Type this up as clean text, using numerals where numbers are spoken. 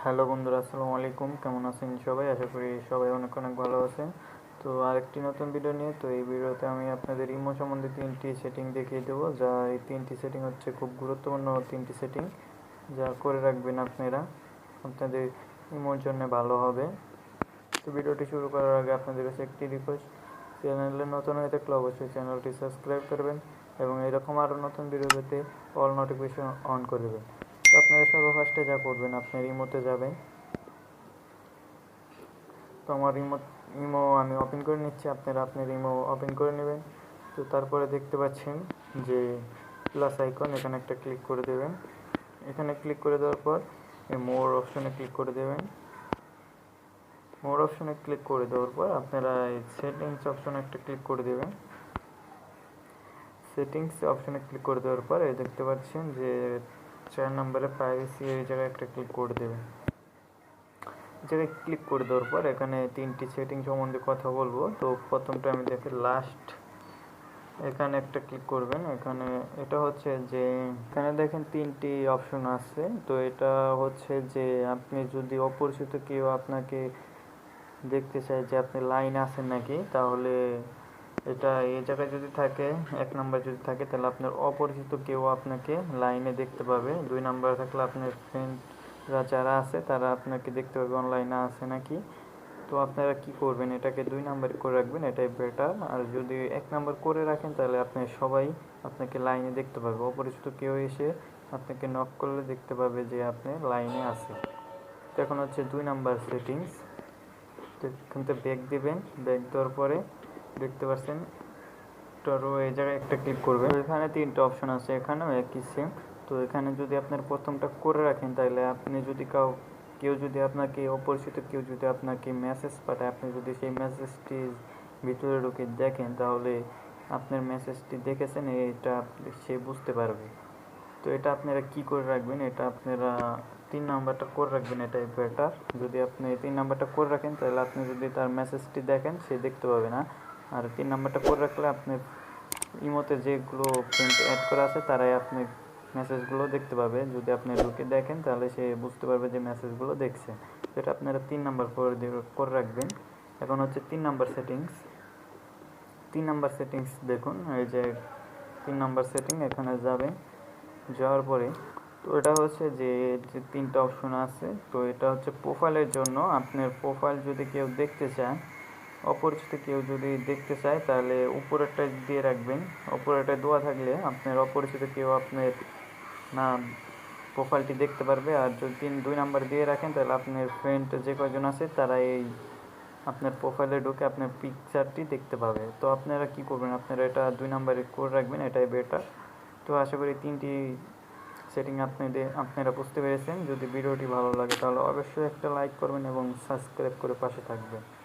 Hello বন্ধুরা, আসসালামু আলাইকুম। কেমন আছেন সবাই? আশা করি সবাই অনেক অনেক ভালো আছেন। তো আরেকটি নতুন ভিডিও নিয়ে, তো এই ভিডিওতে আমি আপনাদের ইমো সম্বন্ধে 3টি সেটিং দেখিয়ে দেবো। যা এই 3টি সেটিং হচ্ছে খুব গুরুত্বপূর্ণ 3টি সেটিং, যা করে রাখবেন আপনারা, আপনাদের ইমোর জন্য ভালো হবে। তো ভিডিওটি শুরু করার আগে আপনাদের কাছে একটি রিকোয়েস্ট, চ্যানেলে নতুন হয়ে থাকলে অবশ্যই চ্যানেলটি সাবস্ক্রাইব করবেন এবং এরকম আরও নতুন ভিডিও পেতে অল নোটিফিকেশন অন করে দেবেন। তো আপনারা সর্বফার্স্টে যা করবেন, আপনার ইমোতে যাবেন। তো আমার ইমো আমি ওপেন করে নিচ্ছি, আপনারা আপনার ইমো ওপেন করে নেবেন। তো তারপরে দেখতে পাচ্ছেন যে প্লাস আইকন, এখানে একটা ক্লিক করে দেবেন। এখানে ক্লিক করে দেওয়ার পর মোর অপশনে ক্লিক করে দেবেন। মোর অপশনে ক্লিক করে দেওয়ার পর আপনারা এই সেটিংস অপশনে একটা ক্লিক করে দেবেন। সেটিংস অপশনে ক্লিক করে দেওয়ার পর এই দেখতে পাচ্ছেন যে 4 নম্বরে প্রাইভেসি, এই জায়গায় একটা ক্লিক করে দেবেন। জায়গায় ক্লিক করে দেওয়ার পর এখানে 3টি সেটিং সম্বন্ধে কথা বলবো। তো প্রথমটা আমি দেখি লাস্ট, এখানে একটা ক্লিক করবেন। এখানে এটা হচ্ছে যে এখানে দেখেন 3টি অপশন আছে। তো এটা হচ্ছে যে আপনি যদি অপরিচিত কেউ আপনাকে দেখতে চায় যে আপনি লাইনে আছেন নাকি, তাহলে এটা এই জায়গায় যদি থাকে, 1 নাম্বার যদি থাকে, তাহলে আপনার অপরিচিত কেউ আপনাকে লাইনে দেখতে পাবে। 2 নাম্বার থাকলে আপনার ফ্রেন্ডরা যারা আছে তারা আপনাকে দেখতে পাবে অনলাইনে আছে নাকি। তো আপনারা কি করবেন, এটাকে 2 নাম্বার করে রাখবেন, এটাই বেটার। আর যদি 1 নাম্বার করে রাখেন তাহলে আপনি সবাই আপনাকে লাইনে দেখতে পাবে। অপরিচিত কেউ এসে আপনাকে নক করলে দেখতে পাবে যে আপনি লাইনে আছে। তো এখন হচ্ছে 2 নাম্বার সেটিংস। তো এখান থেকে ব্যাক দিবেন। ব্যাক দেওয়ার পরে দেখতে পাচ্ছেন টরো, এই জায়গায় একটা ক্লিক করবেন। এখানে 3টা অপশন আছে, এখানেও একই সেম। তো এখানে যদি আপনার প্রথমটা করে রাখেন, তাহলে আপনি যদি কেউ যদি আপনাকে, অপরিচিত কেউ যদি আপনাকে মেসেজ পাঠায়, আপনি যদি সেই মেসেজটি ভিতরে ঢুকে দেখেন, তাহলে আপনার মেসেজটি দেখেছেন এটা সে বুঝতে পারবে। তো এটা আপনারা কি করে রাখবেন, এটা আপনারা 3 নাম্বারটা করে রাখবেন, এটাই বেটার। যদি আপনি 3 নাম্বারটা করে রাখেন, তাহলে আপনি যদি তার মেসেজটি দেখেন, সে দেখতে পাবে না। আর 3 নাম্বারটা করে রাখলে আপনার ইমোতে যেগুলো ফ্রেন্ড অ্যাড করা আছে তারাই আপনি মেসেজগুলো দেখতে পাবে। যদি আপনি ঢুকে দেখেন, তাহলে সে বুঝতে পারবে যে মেসেজগুলো দেখছে। এটা আপনারা 3 নাম্বার করে রাখবেন। এখন হচ্ছে 3 নাম্বার সেটিংস। 3 নাম্বার সেটিংস দেখুন, এই যে 3 নাম্বার সেটিং, এখানে যাবেন। যাওয়ার পরে তো এটা হচ্ছে যে 3টা অপশন আছে। তো এটা হচ্ছে প্রোফাইলের জন্য। আপনার প্রোফাইল যদি কেউ দেখতে চায়, অপরিচিত কেউ যদি দেখতে চায়, তাহলে উপরেরটা দিয়ে রাখবেন। উপরেরটা দেওয়া থাকলে আপনার অপরিচিত কেউ আপনার নাম প্রোফাইলটি দেখতে পারবে। আর যদি 2 নাম্বার দিয়ে রাখেন, তাহলে আপনার ফ্রেন্ড যে কয়জন আছে তারা এই আপনার প্রোফাইলে ঢুকে আপনার পিকচারটি দেখতে পাবে। তো আপনারা কি করবেন, আপনারা এটা 2 নাম্বারে করে রাখবেন, এটাই বেটার। তো আশা করি 3টি সেটিং আপনারা বুঝতে পেরেছেন। যদি ভিডিওটি ভালো লাগে তাহলে অবশ্যই একটা লাইক করবেন এবং সাবস্ক্রাইব করে পাশে থাকবেন।